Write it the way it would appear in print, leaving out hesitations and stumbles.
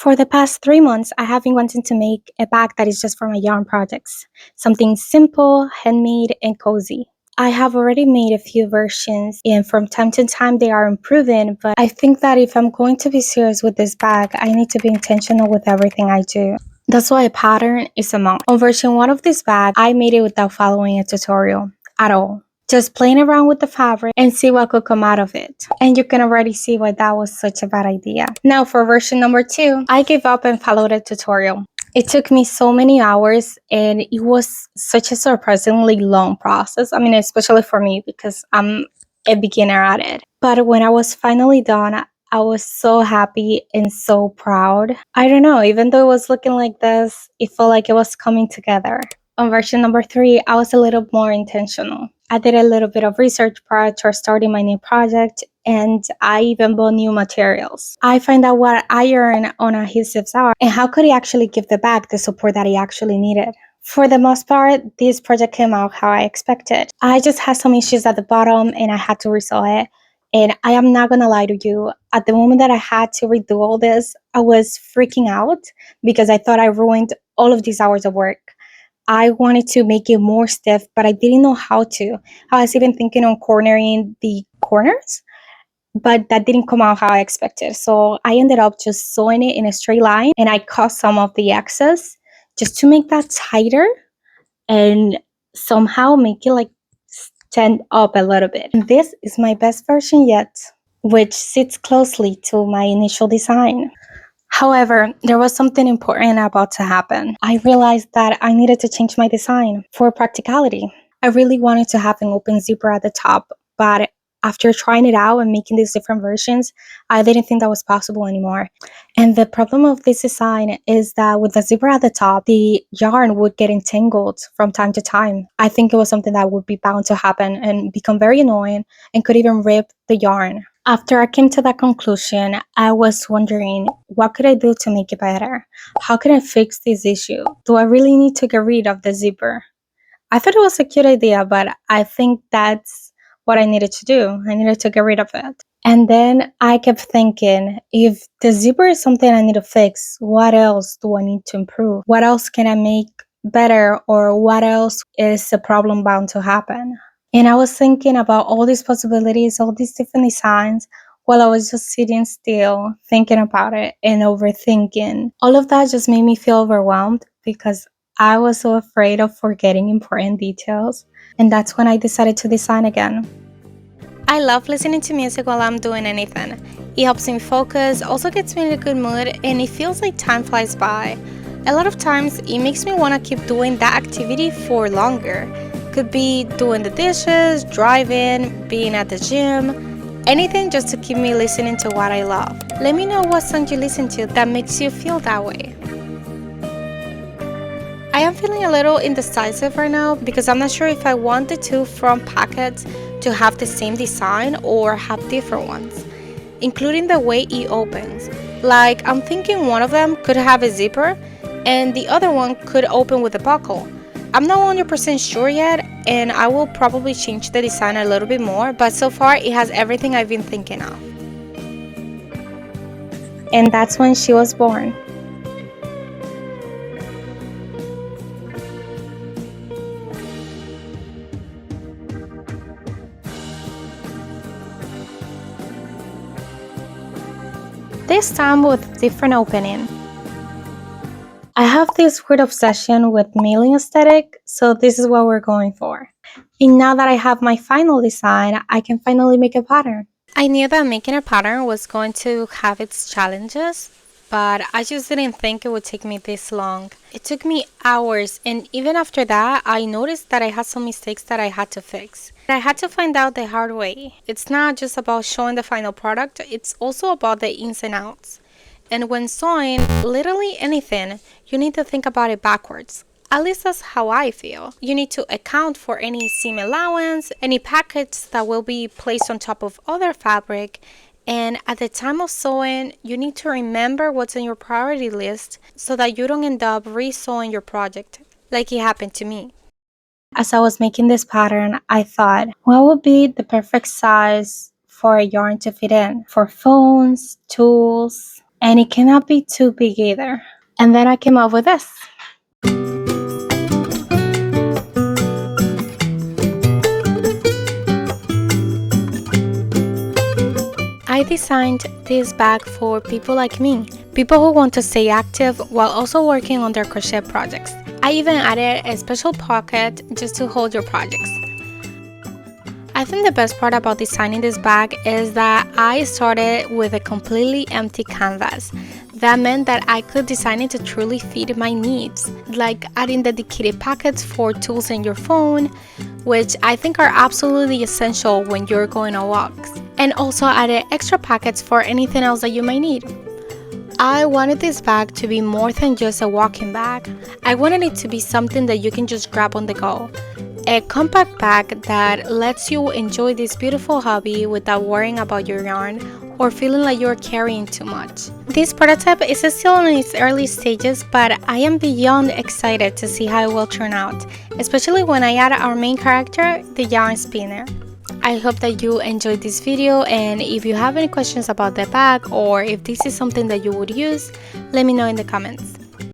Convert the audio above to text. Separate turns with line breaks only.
For the past 3 months, I have been wanting to make a bag that is just for my yarn projects. Something simple, handmade, and cozy. I have already made a few versions, and from time to time they are improving, but I think that if I'm going to be serious with this bag, I need to be intentional with everything I do. That's why a pattern is a must. On version 1 of this bag, I made it without following a tutorial at all. Just playing around with the fabric and see what could come out of it. And you can already see why that was such a bad idea. Now for version number 2, I gave up and followed a tutorial. It took me so many hours and it was such a surprisingly long process. I mean, especially for me because I'm a beginner at it. But when I was finally done, I was so happy and so proud. I don't know, even though it was looking like this, it felt like it was coming together. On version number 3, I was a little more intentional. I did a little bit of research prior to starting my new project, and I even bought new materials. I find out what iron on adhesives are and how could it actually give the bag the support that it actually needed. For the most part, this project came out how I expected. I just had some issues at the bottom and I had to resolve it. And I am not gonna lie to you, at the moment that I had to redo all this, I was freaking out because I thought I ruined all of these hours of work. I wanted to make it more stiff, but I didn't know how to. I was even thinking on cornering the corners, but that didn't come out how I expected. So I ended up just sewing it in a straight line and I cut some of the excess just to make that tighter and somehow make it like stand up a little bit. And this is my best version yet, which sits closely to my initial design. However, there was something important about to happen. I realized that I needed to change my design for practicality. I really wanted to have an open zipper at the top, but after trying it out and making these different versions, I didn't think that was possible anymore. And the problem of this design is that with the zipper at the top, the yarn would get entangled from time to time. I think it was something that would be bound to happen and become very annoying and could even rip the yarn. After I came to that conclusion, I was wondering, what could I do to make it better? How can I fix this issue? Do I really need to get rid of the zipper? I thought it was a cute idea, but I think that's what I needed to do. I needed to get rid of it. And then I kept thinking, if the zipper is something I need to fix, what else do I need to improve? What else can I make better, or what else is a problem bound to happen? And I was thinking about all these possibilities, all these different designs, while I was just sitting still, thinking about it and overthinking. All of that just made me feel overwhelmed because I was so afraid of forgetting important details. And that's when I decided to design again. I love listening to music while I'm doing anything. It helps me focus, also gets me in a good mood, and it feels like time flies by. A lot of times, it makes me want to keep doing that activity for longer. Could be doing the dishes, driving, being at the gym, anything just to keep me listening to what I love. Let me know what song you listen to that makes you feel that way. I am feeling a little indecisive right now because I'm not sure if I want the two front pockets to have the same design or have different ones, including the way it opens. Like, I'm thinking one of them could have a zipper and the other one could open with a buckle. I'm not 100% sure yet, and I will probably change the design a little bit more, but so far it has everything I've been thinking of. And that's when she was born. This time with different opening. I have this weird obsession with mailing aesthetic, so this is what we're going for. And now that I have my final design, I can finally make a pattern. I knew that making a pattern was going to have its challenges, but I just didn't think it would take me this long. It took me hours, and even after that, I noticed that I had some mistakes that I had to fix. I had to find out the hard way. It's not just about showing the final product, it's also about the ins and outs. And when sewing literally anything, you need to think about it backwards. At least that's how I feel. You need to account for any seam allowance, any packets that will be placed on top of other fabric, and at the time of sewing, you need to remember what's on your priority list so that you don't end up re-sewing your project, like it happened to me. As I was making this pattern, I thought, what would be the perfect size for a yarn to fit in? For phones, tools, and it cannot be too big either. And then I came up with this. I designed this bag for people like me, people who want to stay active while also working on their crochet projects. I even added a special pocket just to hold your projects. I think the best part about designing this bag is that I started with a completely empty canvas. That meant that I could design it to truly fit my needs, like adding dedicated pockets for tools in your phone, which I think are absolutely essential when you're going on walks, and also added extra pockets for anything else that you might need. I wanted this bag to be more than just a walking bag. I wanted it to be something that you can just grab on the go. A compact bag that lets you enjoy this beautiful hobby without worrying about your yarn or feeling like you're carrying too much. This prototype is still in its early stages, but I am beyond excited to see how it will turn out, especially when I add our main character, the yarn spinner. I hope that you enjoyed this video, and if you have any questions about the bag or if this is something that you would use, let me know in the comments.